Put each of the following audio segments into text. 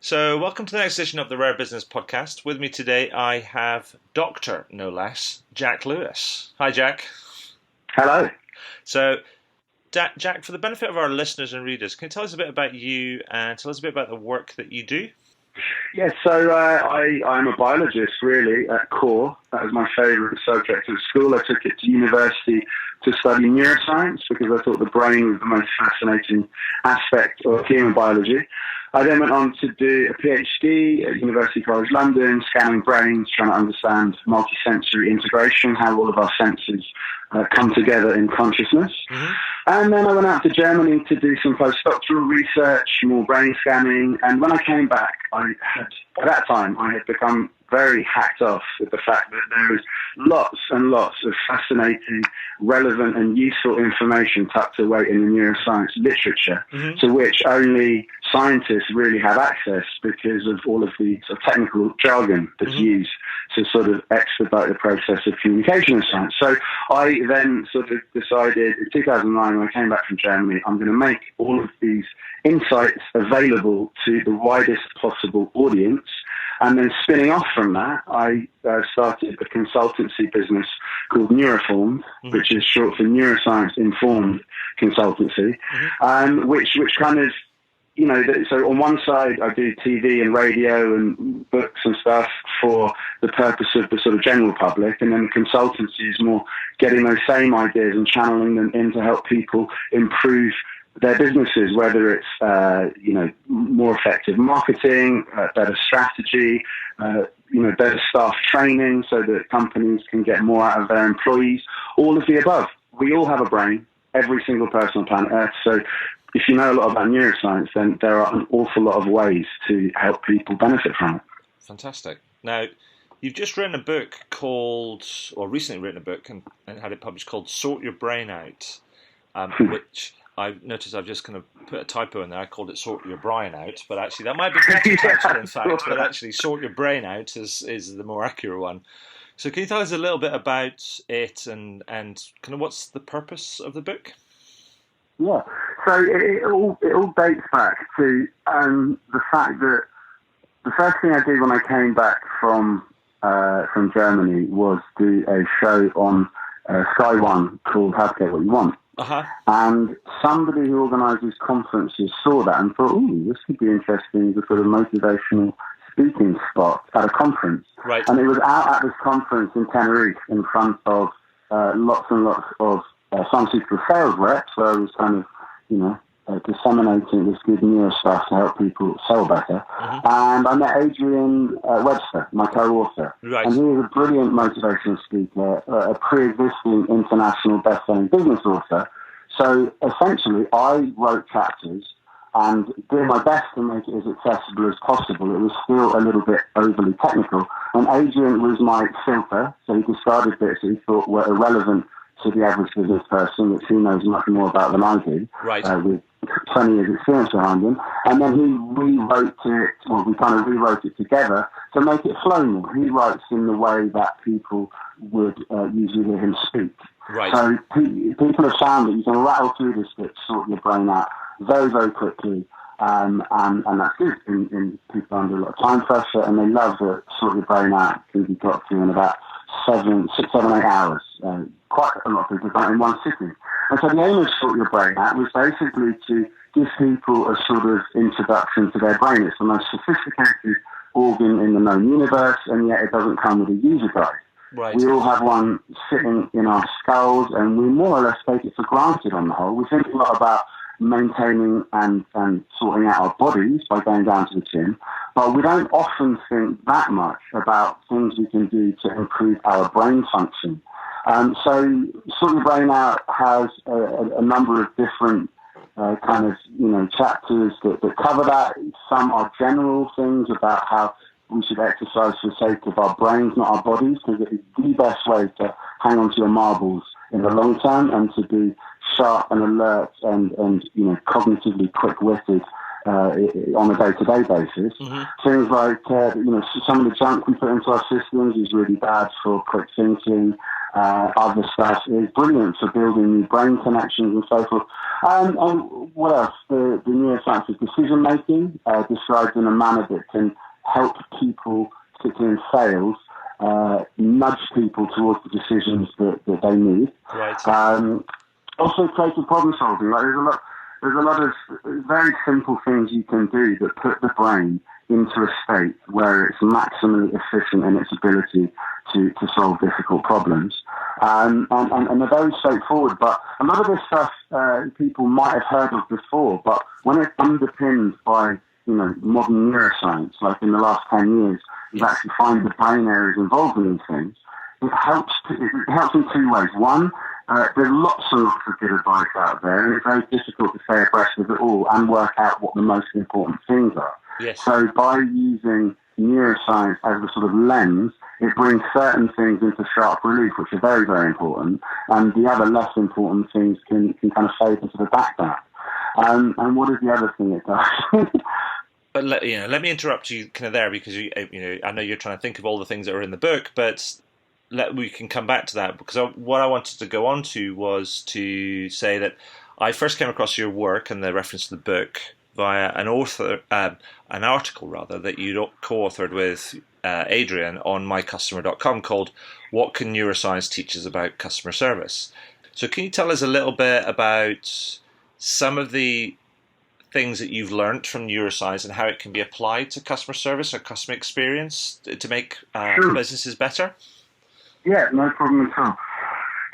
So, welcome to the next edition of the Rare Business Podcast. With me today, I have Dr. no less, Jack Lewis. Hi, Jack. Hello. So, Jack, for the benefit of our listeners and readers, can you tell us a bit about you and tell us a bit about the work that you do? Yes, so I'm a biologist, really, at core. That was my favourite subject at school. I took it to university to study neuroscience because I thought the brain was the most fascinating aspect of human biology. I then went on to do a PhD at University College London, scanning brains, trying to understand multisensory integration, how all of our senses come together in consciousness. Mm-hmm. And then I went out to Germany to do some postdoctoral research, more brain scanning. And when I came back, by that time, I had become very hacked off with the fact that there was lots and lots of fascinating, relevant and useful information tucked away in the neuroscience literature, mm-hmm. to which only scientists really have access because of all of the sort of technical jargon that's mm-hmm. used to sort of expedite the process of communication in science. So I then sort of decided in 2009, when I came back from Germany, I'm going to make all of these insights available to the widest possible audience. And then spinning off from that, I started a consultancy business called Neuroformed, mm-hmm. which is short for Neuroscience Informed Consultancy, mm-hmm. Which kind of, you know, so on one side I do TV and radio and books and stuff for the purpose of the sort of general public, and then the consultancy is more getting those same ideas and channeling them in to help people improve their businesses, whether it's, more effective marketing, better strategy, better staff training so that companies can get more out of their employees, all of the above. We all have a brain, every single person on planet Earth. So if you know a lot about neuroscience, then there are an awful lot of ways to help people benefit from it. Fantastic. Now, you've just written a book recently written a book and had it published called Sort Your Brain Out, which I've noticed I've just kind of put a typo in there. I called it Sort Your Brain Out, but actually that might be better title in fact, but actually Sort Your Brain Out is the more accurate one. So can you tell us a little bit about it and kind of what's the purpose of the book? Yeah, so it all dates back to the fact that the first thing I did when I came back from Germany was do a show on Sky One called How to Get What You Want. Uh-huh. And somebody who organises conferences saw that and thought, this could be interesting as a sort of motivational speaking spot at a conference. Right. And it was out at this conference in Tenerife in front of lots and lots of pharmaceutical sales reps, where I was kind of, disseminating this good neuro stuff to help people sell better. Mm-hmm. And I met Adrian Webster, my co-author. Right. And he was a brilliant motivational speaker, a pre-existing international best-selling business author. So essentially, I wrote chapters and did my best to make it as accessible as possible. It was still a little bit overly technical. And Adrian was my filter, so he discarded bits that he thought were irrelevant to the average business person, which he knows much more about than I do, right. With 20 years experience behind him. And then he rewrote it, we kind of rewrote it together to make it flow more. He writes in the way that people would usually hear him speak. Right. So people have found that you can rattle through this bit, sort your brain out very, very quickly, and that's good in people under a lot of time pressure, and they love that sort your brain out can be got to in about 6, 7, 8 hours. Quite a lot of people do it in one sitting. And so the aim of Sort Your Brain Out was basically to give people a sort of introduction to their brain. It's the most sophisticated organ in the known universe, and yet it doesn't come with a user guide. Right. We all have one sitting in our skulls, and we more or less take it for granted on the whole. We think a lot about maintaining and sorting out our bodies by going down to the gym, but we don't often think that much about things we can do to improve our brain function. So Sort Your Brain Out has a number of different chapters that cover that. Some are general things about how we should exercise for the sake of our brains, not our bodies, because it is the best way to hang on to your marbles in the long term and to be sharp and alert and cognitively quick-witted on a day-to-day basis. Mm-hmm. Things like, some of the junk we put into our systems is really bad for quick thinking. Other stuff is brilliant for building new brain connections and so forth. And what else? The neuroscience of decision making, described in a manner that can help people, particularly in sales, nudge people towards the decisions that they need. Right. Also, creative problem solving. Like there's a lot of very simple things you can do that put the brain into a state where it's maximally efficient in its ability to solve difficult problems. And they're very straightforward. But a lot of this stuff people might have heard of before, but when it's underpinned by modern neuroscience, like in the last 10 years, you actually find the brain areas involved in these things. It helps in two ways. One, there's lots and lots of good advice out there, and it's very difficult to stay abreast of it all and work out what the most important things are. Yes. So by using neuroscience as a sort of lens, it brings certain things into sharp relief, which are very, very important, and the other less important things can kind of fade into the background. And what is the other thing it does? But let me interrupt you kind of there, because I know you're trying to think of all the things that are in the book, but we can come back to that, because what I wanted to go on to was to say that I first came across your work and the reference to the book via an article that you co-authored with Adrian on mycustomer.com called "What Can Neuroscience Teach Us About Customer Service?" So can you tell us a little bit about some of the things that you've learned from neuroscience and how it can be applied to customer service or customer experience to make Sure. businesses better? Yeah, no problem at all.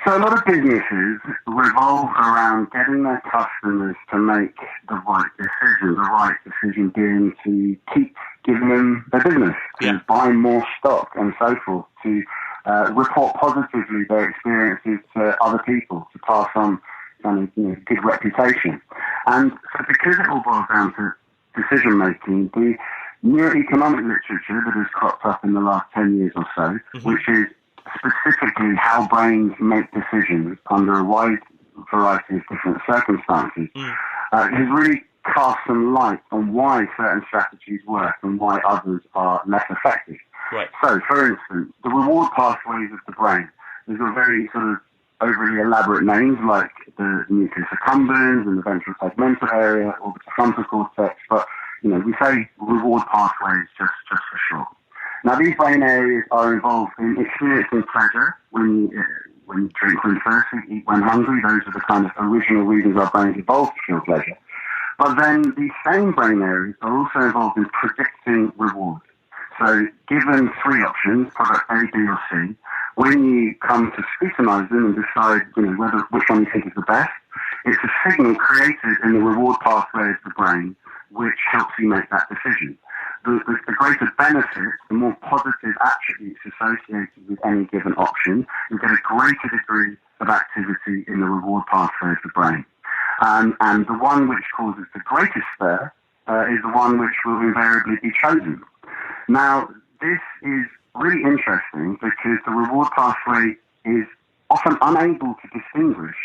So a lot of businesses revolve around getting their customers to make the right decision being to keep giving them their business, to buy more stock and so forth, to report positively their experiences to other people, to pass on good reputation. And so because it all boils down to decision making, the neuroeconomic literature that has cropped up in the last 10 years or so, which is specifically how brains make decisions under a wide variety of different circumstances, has really cast some light on why certain strategies work and why others are less effective. Right. So, for instance, the reward pathways of the brain. There's a very sort of overly elaborate names like the nucleus accumbens and the ventral tegmental area or the frontal cortex, but we say reward pathways just for short. Now, these brain areas are involved in experiencing pleasure when you drink when thirsty, eat when hungry. Those are the kind of original reasons our brains evolved to feel pleasure. But then these same brain areas are also involved in predicting reward. So given three options, product A, B, or C, when you come to scrutinize them and decide which one you think is the best, it's a signal created in the reward pathway of the brain which helps you make that decision. The greater benefit, the more positive attributes associated with any given option, you get a greater degree of activity in the reward pathway of the brain. And the one which causes the greatest stir is the one which will invariably be chosen. Now, this is really interesting because the reward pathway is often unable to distinguish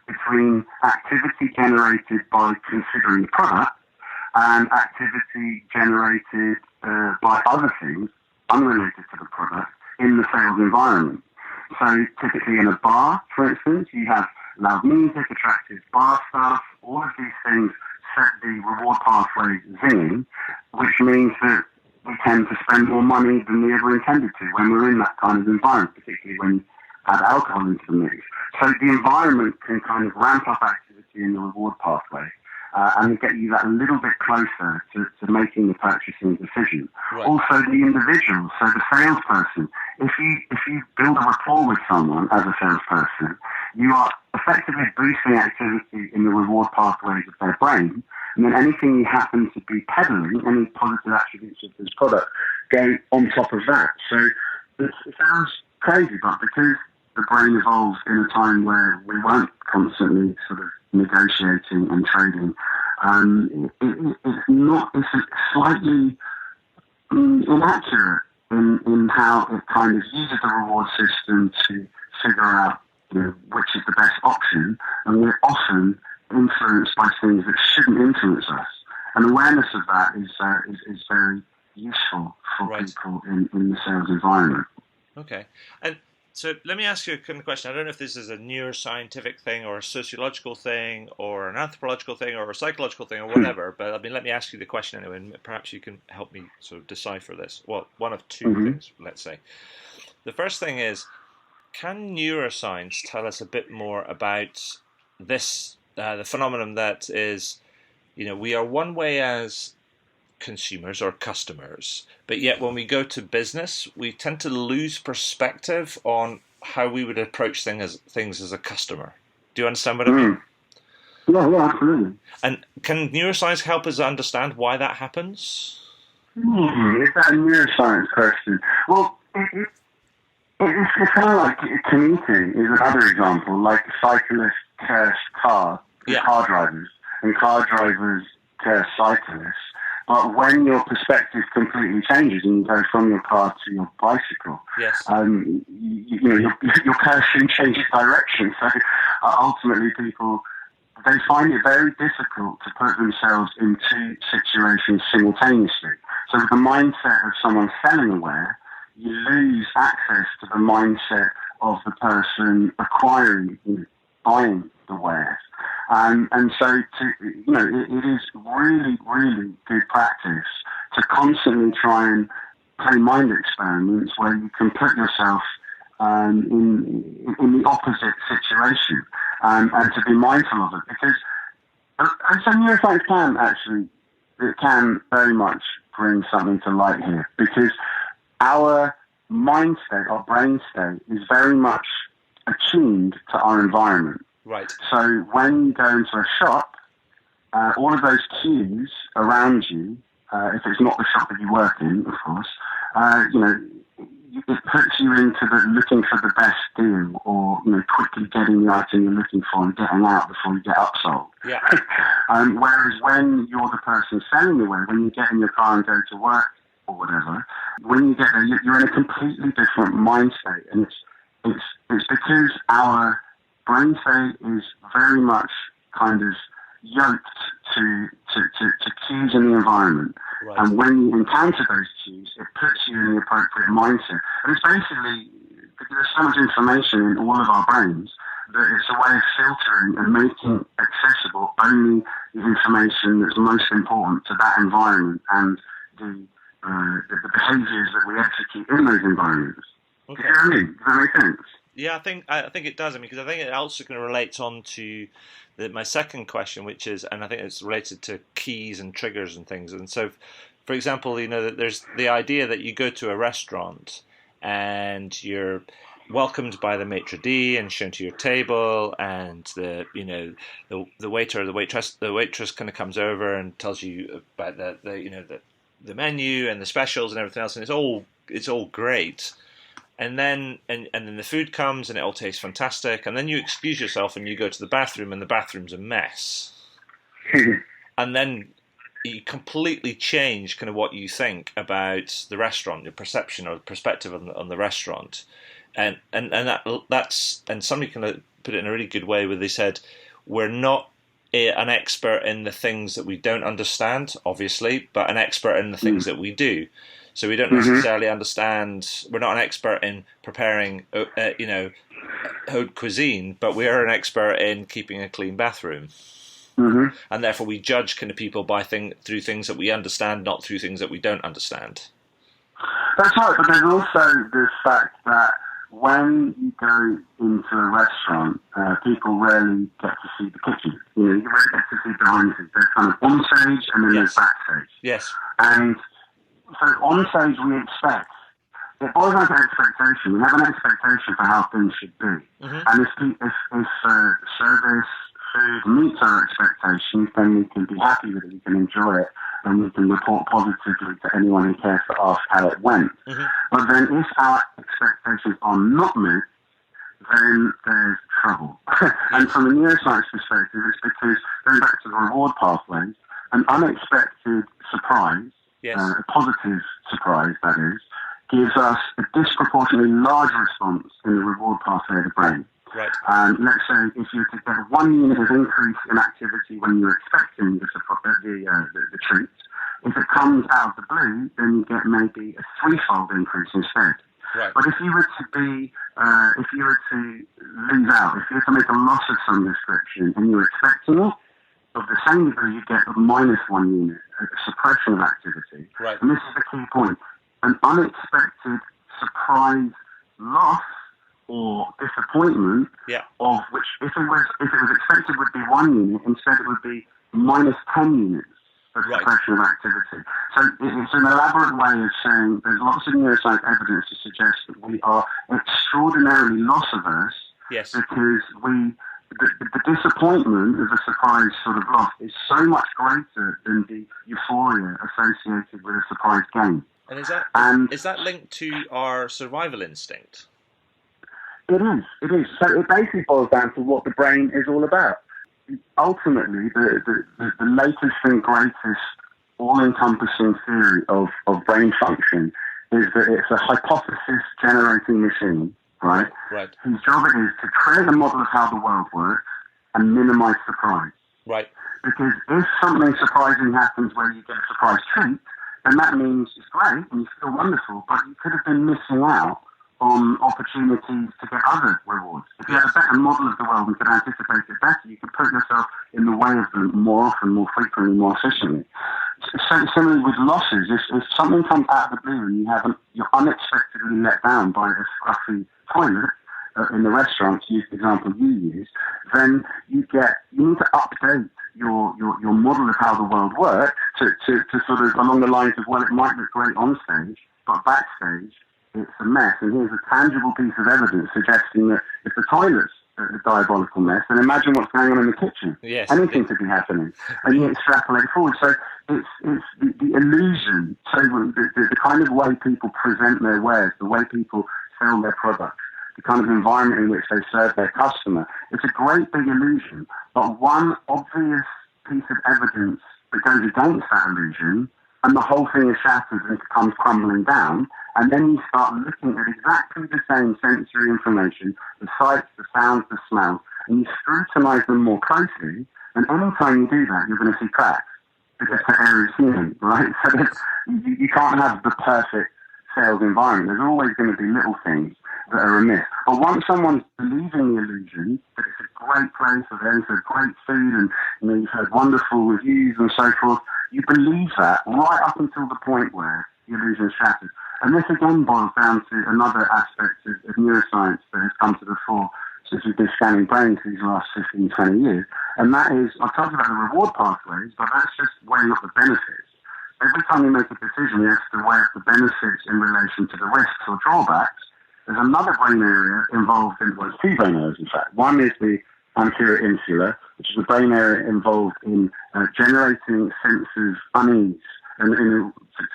between activity generated by considering the product and activity generated by other things unrelated to the product in the sales environment. So typically in a bar, for instance, you have loud music, attractive bar staff, all of these things set the reward pathway zinging, which means that we tend to spend more money than we ever intended to when we're in that kind of environment, particularly when you add alcohol into the mix. So the environment can kind of ramp up activity in the reward pathway and get you that a little bit closer to making the purchasing decision. Right. Also, the individual, so the salesperson, if you build a rapport with someone as a salesperson, you are effectively boosting activity in the reward pathways of their brain, and then anything you happen to be peddling, any positive attributes of this product, go on top of that. So it sounds crazy, but because the brain evolved in a time where we weren't constantly sort of negotiating and trading, it's slightly inaccurate in how it kind of uses the reward system to figure out which is the best option, and we're often influenced by things that shouldn't influence us. And awareness of that is very useful for Right. people in the sales environment. Okay. And So let me ask you a kind of question. I don't know if this is a neuroscientific thing or a sociological thing or an anthropological thing or a psychological thing or whatever, but I mean, let me ask you the question anyway, and perhaps you can help me sort of decipher this. Well, one of two things, let's say. The first thing is, can neuroscience tell us a bit more about this, the phenomenon that is, we are one way as consumers or customers, but yet when we go to business, we tend to lose perspective on how we would approach things as a customer. Do you understand what I mean? Yeah, absolutely. And can neuroscience help us understand why that happens? Is that a neuroscience question? Well, it's kind of like commuting is another example. Like cyclists test car drivers, and car drivers test cyclists. But when your perspective completely changes and you go from your car to your bicycle, yes, your person changes direction. So ultimately, people, they find it very difficult to put themselves in two situations simultaneously. So with the mindset of someone selling a ware, you lose access to the mindset of the person buying the wares. And so, it is really, really good practice to constantly try and play mind experiments where you can put yourself in the opposite situation and to be mindful of it. Because so neuroscience can very much bring something to light here, because our mind state, our brain state, is very much attuned to our environment. Right. So when you go into a shop, all of those cues around you, if it's not the shop that you work in, of course, it puts you into looking for the best deal, or quickly getting the item you're looking for and getting out before you get upsold. Yeah. Whereas when you're the person selling the ware, when you get in your car and go to work or whatever, when you get there, you're in a completely different mind state, and it's because our brain state is very much kind of yoked to cues in the environment. Right. And when you encounter those cues, it puts you in the appropriate mindset. And it's basically, there's so much information in all of our brains that it's a way of filtering and making accessible only the information that's most important to that environment and the behaviors that we execute in those environments. Okay. Do you know what I mean? Does that make sense? Yeah, I think it does. Because I think it also kind of relates on to my second question, which is, and I think it's related to keys and triggers and things. And so, for example, that there's the idea that you go to a restaurant and you're welcomed by the maitre d' and shown to your table, and the waiter or the waitress kind of comes over and tells you about the menu and the specials and everything else, and it's all great. And then the food comes and it all tastes fantastic, and then you excuse yourself and you go to the bathroom and the bathroom's a mess. And then you completely change kind of what you think about the restaurant, your perception or perspective on the restaurant. And somebody kind of put it in a really good way where they said, we're not an expert in the things that we don't understand, obviously, but an expert in the things that we do. So we don't necessarily understand. We're not an expert in preparing, haute cuisine, but we are an expert in keeping a clean bathroom. Mm-hmm. And therefore, we judge kind of people through things that we understand, not through things that we don't understand. That's right, but there's also the fact that when you go into a restaurant, people rarely get to see the kitchen. You rarely get to see behind the scenes. There's kind of on stage and then there's backstage. Yes. And so on stage we expect, it boils down to expectation. We have an expectation for how things should be. Mm-hmm. And if service, food meets our expectations, then we can be happy with it, we can enjoy it, and we can report positively to anyone who cares to ask how it went. Mm-hmm. But then if our expectations are not met, then there's trouble. And from a neuroscience perspective, it's because, going back to the reward pathways, an unexpected surprise, a positive surprise, that is, gives us a disproportionately large response in the reward pathway of the brain. Right. Let's say if you could get 1 unit of increase in activity when you're expecting the treat, if it comes out of the blue, then you get maybe a threefold increase instead. Right. But if you were to lose out, if you were to make a loss of some description and you're expecting it, of the same degree you get a -1 unit, a suppression of activity. Right. And this is the key point. An unexpected surprise loss or disappointment of which, if it was expected, would be 1 unit, instead it would be -10 units of suppression of activity. So it's an elaborate way of saying there's lots of neuroscience evidence to suggest that we are extraordinarily loss averse, because the disappointment of a surprise sort of loss is so much greater than the euphoria associated with a surprise gain. And is that linked to our survival instinct? It is. So it basically boils down to what the brain is all about. Ultimately, the latest and greatest all-encompassing theory of brain function is that it's a hypothesis-generating machine, right? Right. Whose job it is to create a model of how the world works and minimize surprise. Right. Because if something surprising happens where you get a surprise treat, then that means it's great and you feel wonderful, but you could have been missing out on opportunities to get other rewards. If you had a better model of the world and could anticipate it better, you could put yourself in the way of them more often, more frequently, more efficiently. So, similarly with losses, if something comes out of the blue and you're unexpectedly let down by a scruffy toilet in the restaurant, to use the example you used, then you need to update your model of how the world works to sort of along the lines of, well, it might look great on stage, but backstage it's a mess. And here's a tangible piece of evidence suggesting that if the toilet's a diabolical mess, then imagine what's going on in the kitchen. Yes, anything could be happening. And you extrapolate forward. So it's the illusion, so the kind of way people present their wares, the way people sell their products, the kind of environment in which they serve their customer. It's a great big illusion, but one obvious piece of evidence that goes against that illusion, and the whole thing is shattered and comes crumbling down, and then you start looking at exactly the same sensory information, the sights, the sounds, the smells, and you scrutinize them more closely, and any time you do that, you're going to see cracks, because the air is human, right? So you can't have the perfect sales environment. There's always going to be little things that are amiss. But once someone's believing the illusion that it's a great place, or there's great food, and you've heard wonderful reviews and so forth, you believe that right up until the point where the illusion is shattered. And this again boils down to another aspect of neuroscience that has come to the fore since we've been scanning brains these last 15, 20 years. And that is, I've talked about the reward pathways, but that's just weighing up the benefits. Every time you make a decision, you have to weigh up the benefits in relation to the risks or drawbacks. There's another brain area involved in, well, 2 brain areas, in fact. One is the anterior insula, which is the brain area involved in generating sense of unease, and to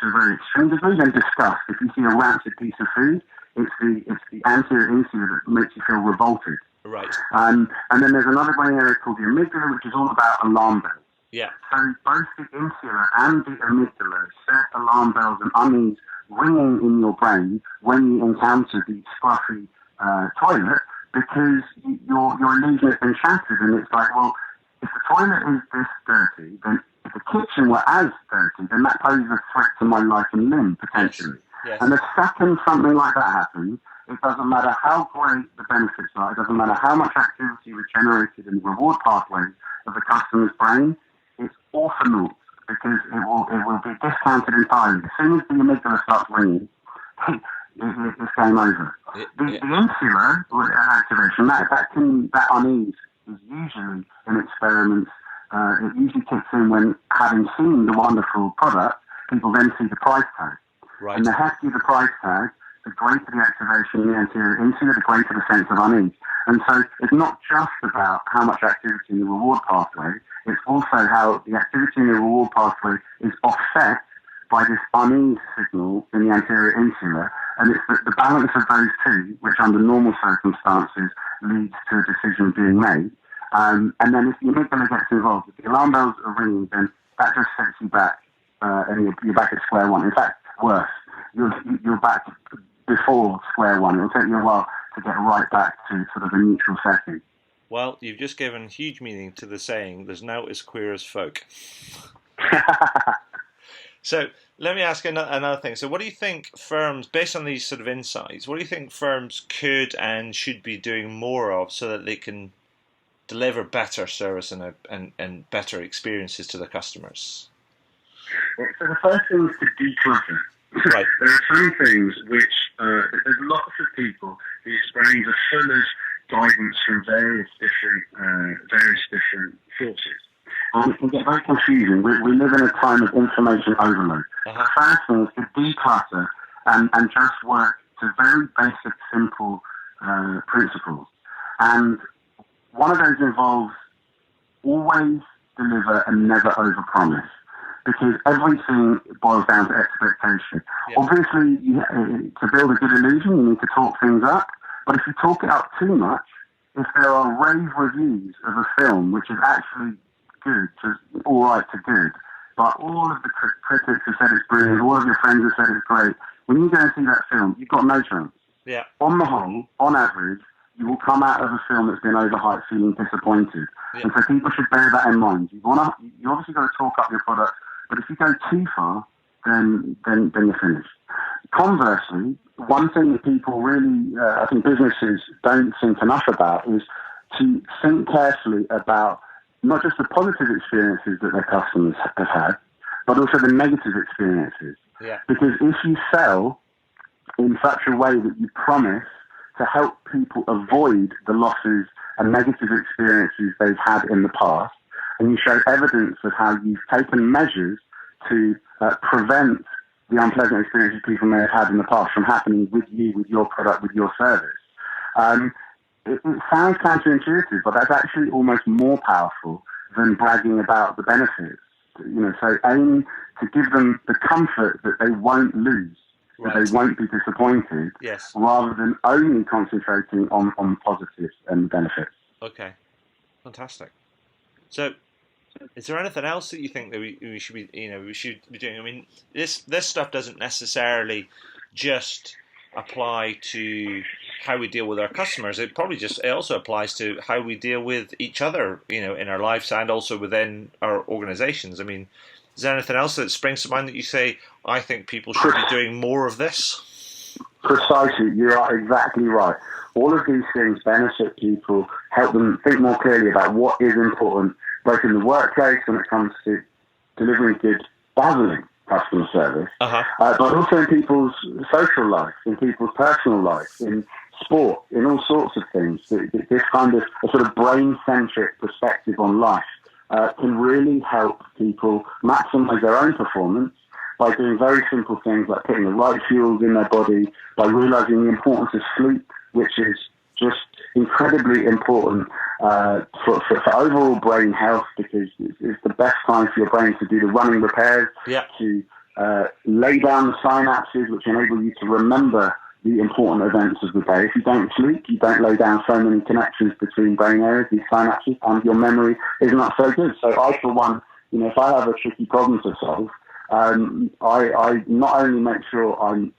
a very extreme degree, then disgust. If you see a rancid piece of food, it's the anterior insula that makes you feel revolted. Right. And then there's another brain area called the amygdala, which is all about alarm bells. Yeah. So both the insula and the amygdala set alarm bells and unease ringing in your brain when you encounter the scruffy toilet, because your illusion has been shattered, and it's like, well, if the toilet is this dirty, then if the kitchen were as dirty, then that poses a threat to my life and limb, potentially. Yes. And the second something like that happens, it doesn't matter how great the benefits are, it doesn't matter how much activity was generated in the reward pathways of the customer's brain, it's orphanal, because it will be discounted entirely. As soon as the amygdala starts ringing, it's game over. The insular activation, that unease is usually in experiments. It usually kicks in when, having seen the wonderful product, people then see the price tag. Right. And the heftier the price tag, the greater the activation in the anterior insula, the greater the sense of unease. And so it's not just about how much activity in the reward pathway, it's also how the activity in the reward pathway is offset by this unease signal in the anterior insula. And it's the balance of those two, which under normal circumstances leads to a decision being made. And then if the amygdala gets involved, if the alarm bells are ringing, then that just sets you back, and you're back at square one. In fact, worse, you're back before square one. It'll take you a while to get right back to sort of a neutral setting. Well, you've just given huge meaning to the saying, there's no as queer as folk. So let me ask another thing. So what do you think firms, based on these sort of insights, what do you think firms could and should be doing more of so that they can deliver better service and better experiences to their customers? So the first thing is to declutter. Right. There are some things which there's lots of people whose brains are full of guidance from various different sources. And it can get very confusing. We live in a time of information overload. The first thing is to declutter and just work to very basic, simple principles. And one of those involves always deliver and never overpromise. Because everything boils down to expectation. Yeah. Obviously, to build a good illusion, you need to talk things up. But if you talk it up too much, if there are rave reviews of a film, which is actually good, to all right to good, but all of the critics have said it's brilliant, all of your friends have said it's great, when you go and see that film, you've got no chance. Yeah. On the whole, on average, you will come out of a film that's been overhyped feeling disappointed. Yeah. And so people should bear that in mind. You obviously got to talk up your product, but if you go too far, then you're finished. Conversely, one thing that people really, I think businesses don't think enough about is to think carefully about not just the positive experiences that their customers have had, but also the negative experiences. Yeah. Because if you sell in such a way that you promise to help people avoid the losses and negative experiences they've had in the past, and you show evidence of how you've taken measures to prevent the unpleasant experiences people may have had in the past from happening with you, with your product, with your service. It sounds counterintuitive, but that's actually almost more powerful than bragging about the benefits. So aim to give them the comfort that they won't lose, right, that they won't be disappointed, yes, rather than only concentrating on positives and benefits. Okay, fantastic. So, is there anything else that you think that we should be, we should be doing? I mean, this stuff doesn't necessarily just apply to how we deal with our customers. It also applies to how we deal with each other, in our lives and also within our organizations. I mean, is there anything else that springs to mind that you say, I think people should be doing more of this? Precisely, you are exactly right. All of these things benefit people, help them think more clearly about what is important, both in the workplace when it comes to delivering good, dazzling customer service, but also in people's social life, in people's personal life, in sport, in all sorts of things. This kind of a sort of brain-centric perspective on life can really help people maximize their own performance by doing very simple things like putting the right fuels in their body, by realizing the importance of sleep, which is just incredibly important for overall brain health, because it's the best time for your brain to do the running repairs, to lay down the synapses, which enable you to remember the important events of the day. If you don't sleep, you don't lay down so many connections between brain areas, these synapses, and your memory is not so good. So I, for one, if I have a tricky problem to solve, I not only make sure I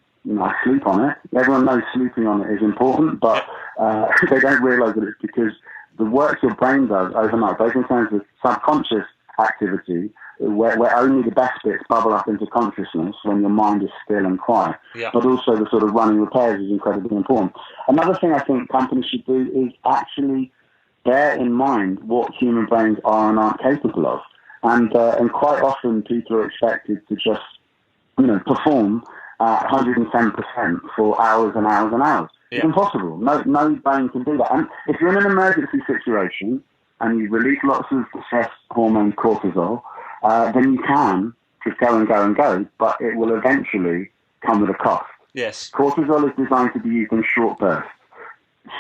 sleep on it. Everyone knows sleeping on it is important, but they don't realise that it's because the work your brain does overnight, both in terms of subconscious activity, where only the best bits bubble up into consciousness when your mind is still and quiet, but also the sort of running repairs is incredibly important. Another thing I think companies should do is actually bear in mind what human brains are and aren't capable of. And quite often people are expected to just, perform 110% for hours and hours and hours. Yeah. It's impossible. No brain can do that. And if you're in an emergency situation and you release lots of stress hormone cortisol, then you can just go and go and go, but it will eventually come with a cost. Yes. Cortisol is designed to be used in short bursts.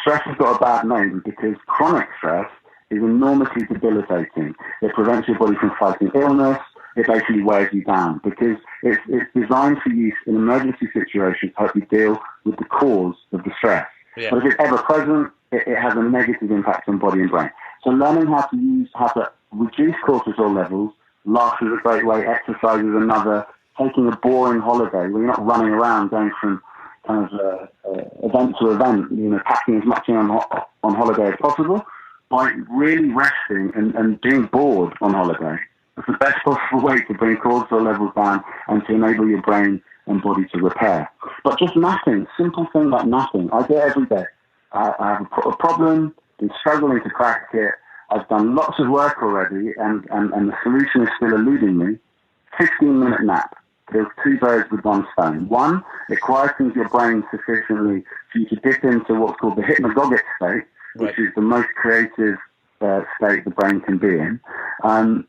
Stress has got a bad name because chronic stress is enormously debilitating. It prevents your body from fighting illness. It basically wears you down because it's designed for use in emergency situations to help you deal with the cause of the stress. Yeah. But if it's ever present, it has a negative impact on body and brain. So learning how to reduce cortisol levels, laughter is a great way, exercise is another, taking a boring holiday where you're not running around going from kind of event to event, packing as much in on holiday as possible, by really resting and being bored on holiday, It's the best possible way to bring cortisol levels down and to enable your brain and body to repair. But just napping, simple thing like napping. I do it every day. I have a problem, been struggling to crack it. I've done lots of work already, and the solution is still eluding me. 15-minute nap. Kills two birds with one stone. One, it quietens your brain sufficiently for you to dip into what's called the hypnagogic state, which is the most creative state the brain can be in. And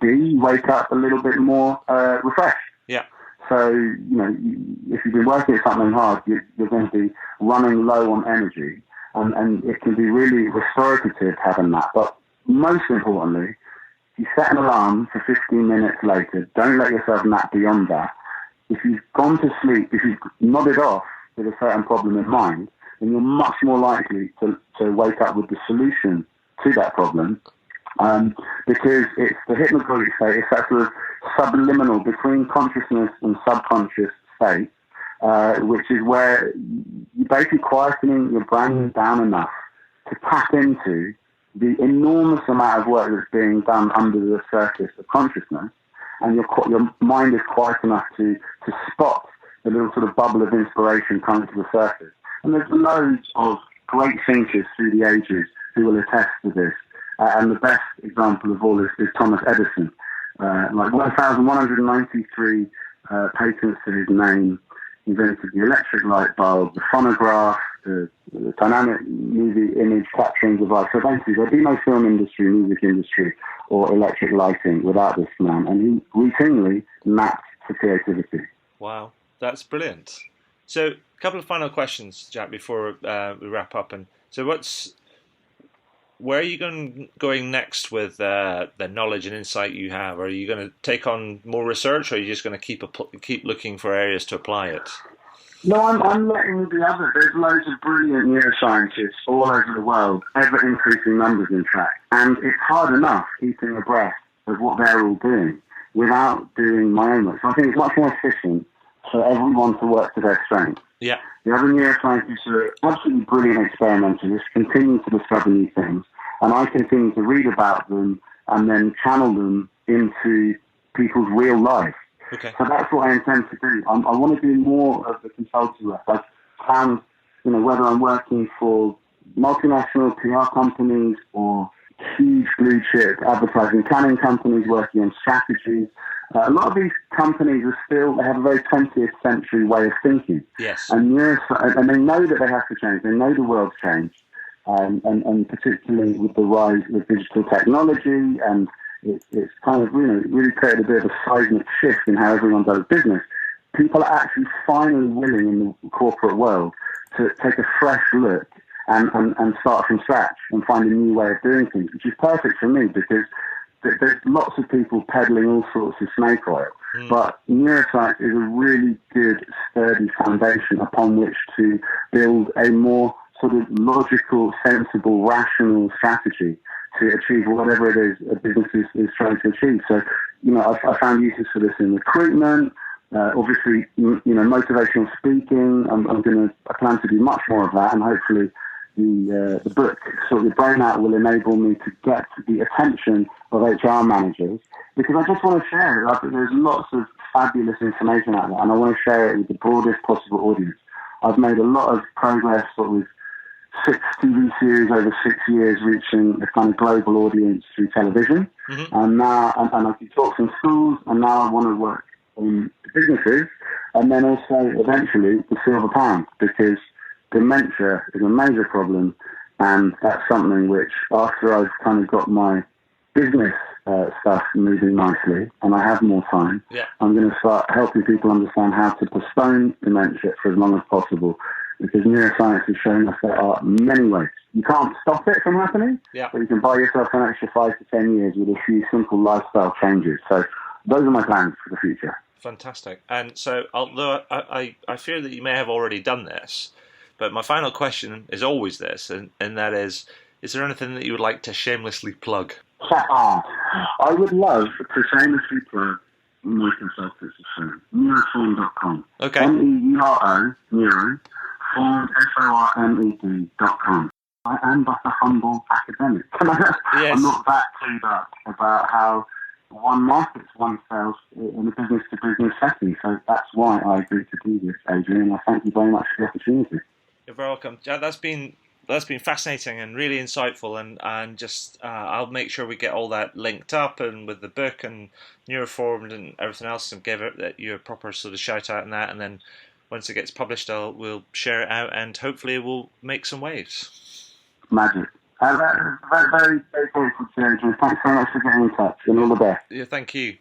B, you wake up a little bit more refreshed. Yeah. So, if you've been working at something hard, you're going to be running low on energy. And it can be really restorative having that. But most importantly, you set an alarm for 15 minutes later. Don't let yourself nap beyond that. If you've gone to sleep, if you've nodded off with a certain problem in mind, then you're much more likely to wake up with the solution to that problem. Because it's the hypnagogic state, it's that sort of subliminal between consciousness and subconscious state, which is where you're basically quietening your brain down enough to tap into the enormous amount of work that's being done under the surface of consciousness, and your mind is quiet enough to spot the little sort of bubble of inspiration coming to the surface. And there's loads of great thinkers through the ages who will attest to this. And the best example of all is Thomas Edison. 1,193 patents to his name. He invented the electric light bulb, the phonograph, the dynamic movie image capturing device. So basically, there'd be no film industry, music industry, or electric lighting without this man. And he routinely napped for creativity. Wow, that's brilliant. So, a couple of final questions, Jack, before we wrap up. And so, where are you going next with the knowledge and insight you have? Are you going to take on more research, or are you just going to keep looking for areas to apply it? No, I'm letting the other. There's loads of brilliant neuroscientists all over the world, ever increasing numbers in fact, and it's hard enough keeping abreast of what they're all doing without doing my own work. So I think it's much more efficient for everyone to work to their strengths. Yeah. The other neuroscientists are absolutely brilliant experimentalists, continue to discover new things, and I continue to read about them and then channel them into people's real life. Okay. So that's what I intend to do. I want to do more of the consulting work. I've found, whether I'm working for multinational PR companies or huge blue chip advertising planning companies working on strategies, a lot of these companies they have a very 20th century way of thinking. Yes. And they know that they have to change. They know the world's changed. And particularly with the rise of digital technology, and it's kind of really created a bit of a seismic shift in how everyone does business. People are actually finally willing in the corporate world to take a fresh look and start from scratch and find a new way of doing things, which is perfect for me because there's lots of people peddling all sorts of snake oil. But neuroscience is a really good, sturdy foundation upon which to build a more sort of logical, sensible, rational strategy to achieve whatever it is a business is trying to achieve. So, I found uses for this in recruitment, obviously, motivational speaking. I plan to do much more of that, and hopefully the book, Sort Your Brain Out, will enable me to get the attention of HR managers, because I just want to share it. I think there's lots of fabulous information out there, and I want to share it with the broadest possible audience. I've made a lot of progress with 6 TV series over 6 years, reaching a kind of global audience through television. Mm-hmm. And now, and I do talks in schools, and now I want to work in businesses, and then also eventually the silver pound, because dementia is a major problem, and that's something which, after I've kind of got my business stuff moving nicely, and I have more time, I'm going to start helping people understand how to postpone dementia for as long as possible, because neuroscience is showing us there are many ways. You can't stop it from happening, but you can buy yourself an extra 5 to 10 years with a few simple lifestyle changes. So those are my plans for the future. Fantastic. And so, although I fear that you may have already done this, but my final question is always this, and that is there anything that you would like to shamelessly plug? I would love to shamelessly plug my consultancy firm, Neuroformed.com. Okay. Neuro, Neuro, Formed, Formed.com. I am but a humble academic. Yes. I'm not that clued up about how one markets oneself in a business-to-business setting. So that's why I agreed to do this, Adrian, and I thank you very much for the opportunity. You're very welcome. Yeah, that's been fascinating and really insightful, and just I'll make sure we get all that linked up and with the book and Neuroformed and everything else, and give you a proper sort of shout out on that, and then once it gets published, we'll share it out, and hopefully we'll make some waves. Magic. Very, very, very grateful to you, Adrian. Thanks so much for getting in touch, and all the best. Yeah, thank you.